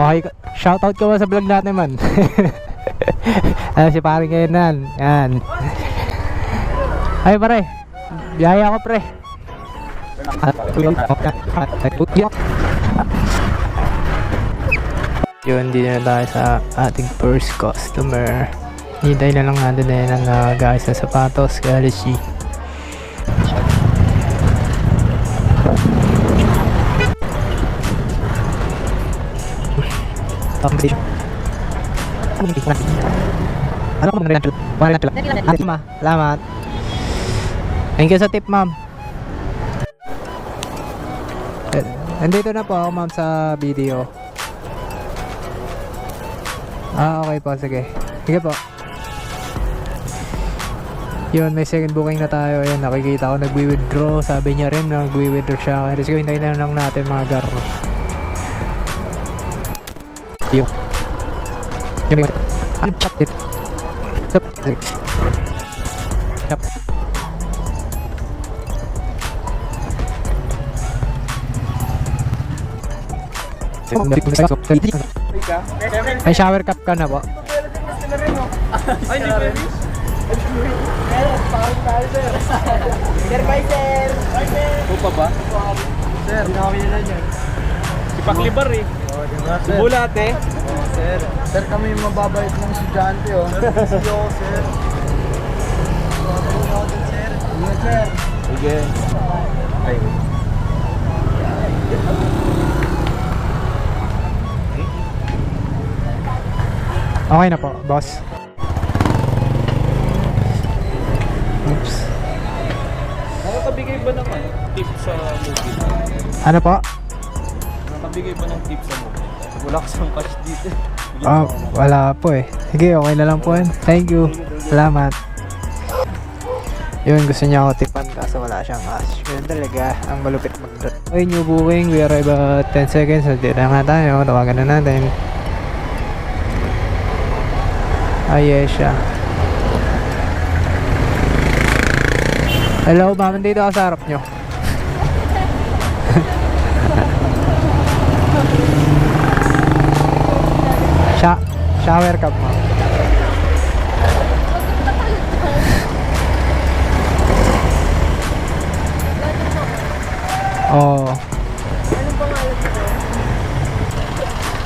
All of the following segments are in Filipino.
Okay, shoutout ko ba sa vlog natin man? Ano si paring Kenan. Yan. Ay pare, biyaya ko pre. Yun, hindi na tayo sa ating first customer. Hintay na lang natin na guys sa sapatos, Galaxy. Ano kung salamat. Thank you sa tip, ma'am. Nandito na po ako, ma'am, sa video. Okay po, sige. Sige po. Yun, may second booking na tayo. Ayan, nakikita ko nagwi-withdraw. Sabi niya rin na nagwi-withdraw siya. Let's go, hintayin na lang natin mga garo. Yung ano chop it. Chop. May shower cap ka na po? Ay, hindi pwede. Sir, bye sir. Upa ba? Sir, nakawin nila dyan. Sipaklibar eh. Sumulat eh. Sir. Sir, kami mababait ng estudyante oh. Sir, sir. Sir. Sir. Sige. Ay. Okay na po, boss. Oops. Nakakabigay ba ng tip sa movie? Ano po? Nakakabigay ba ng tip sa movie? Wala kasang cash dito. Wala po eh. Sige, okay na lang po yan. Thank you. Salamat. Yun, gusto niya ako tipan kaso wala siyang cash. Yun talaga, ang malupit mag-drop. Okay, new booking. We arrive at 10 seconds. Nandito na nga tayo. Tawagan na natin. Yes siya. Hello, ma'am. Dito ako sa harap nyo. Shower cup, ma'am. Oh. Anong pangalan ko?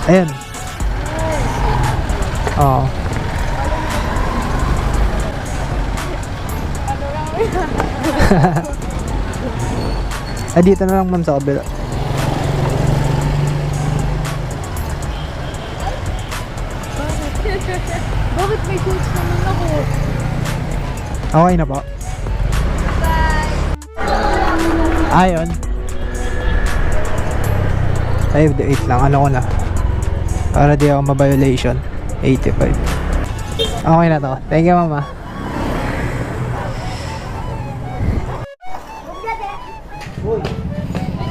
Ayan. Oh. Dito na lang, ma'am, sa kabila. Bakit may coach naman ako? Okay na po. Bye! Ayon. Ay, wait lang. Ano ko na. Para di ako ma-violation. 85. Okay na to. Thank you, mama.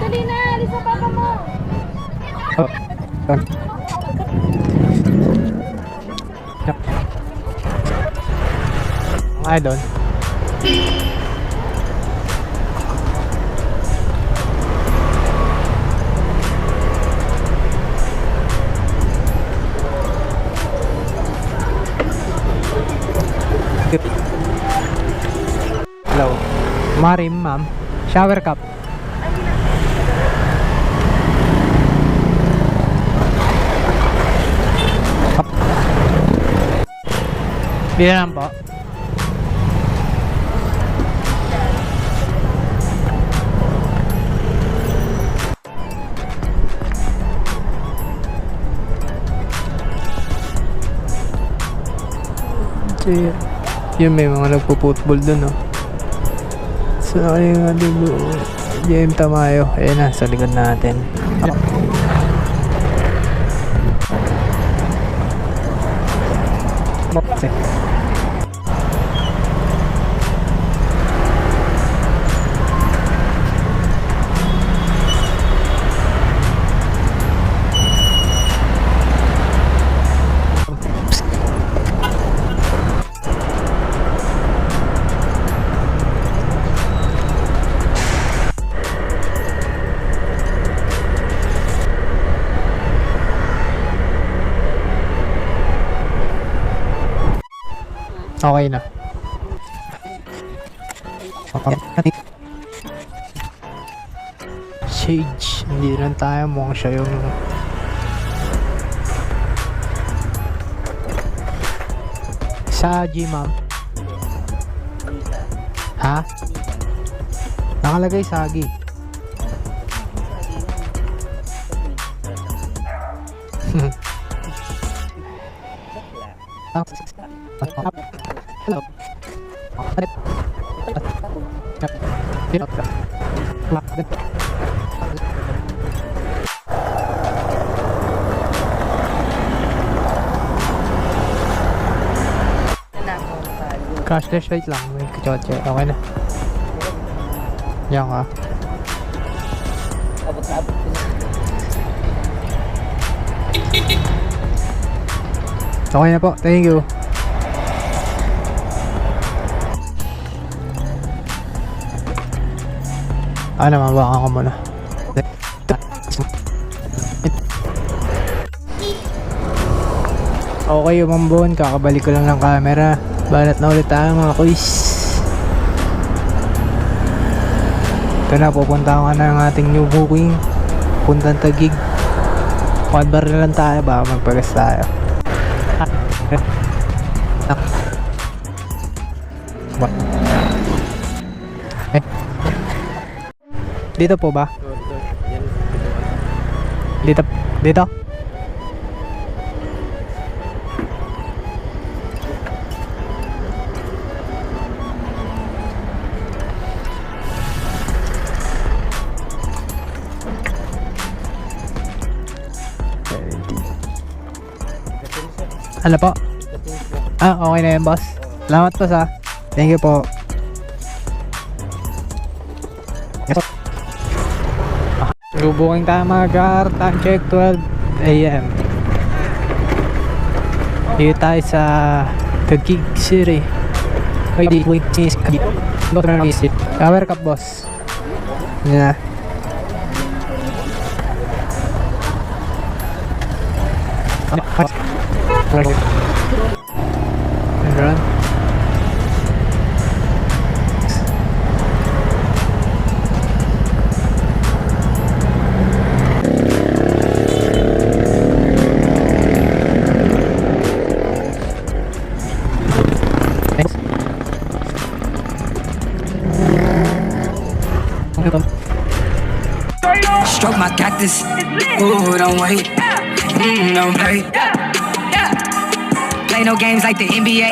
Dali na! Alis na papa mo! Oh. Ay, doon. Hello. Marim, ma'am. Shower cup. Hindi na lang po. Yun, may mga nagpo-football dun, oh. So, ayun nga, JM Tamayo. Ayan na, sa likod natin. Okay na. Sage, hindi rin tayo mukhang siya yung Sagi, ma'am. Ha? Nakalagay Sagi. Hello. Cashless rate lang, may kutsotse. Okay na. Yan ka. Okay na po, thank you. Ano, mabakan ko muna. Okay, umambon, kakabalik ko lang ng camera. Banat na ulit tayo mga kuys. Ito na, pupunta ko na ng ating new booking. Puntang Taguig. Quadbar na lang tayo, baka magpagas tayo. Dito po ba? Dito? Dito? Ano po? Ah, okay na yan, boss. Salamat po sa. Thank you po. Bubuking tayo mga car. Time check 12 AM. Dito tayo sa Taguig City. Wait, cheese. Go to the visit. Cover cup, boss. Yeah. Run. Stroke my cactus. Ooh, don't wait. Don't play. Play no games like the NBA.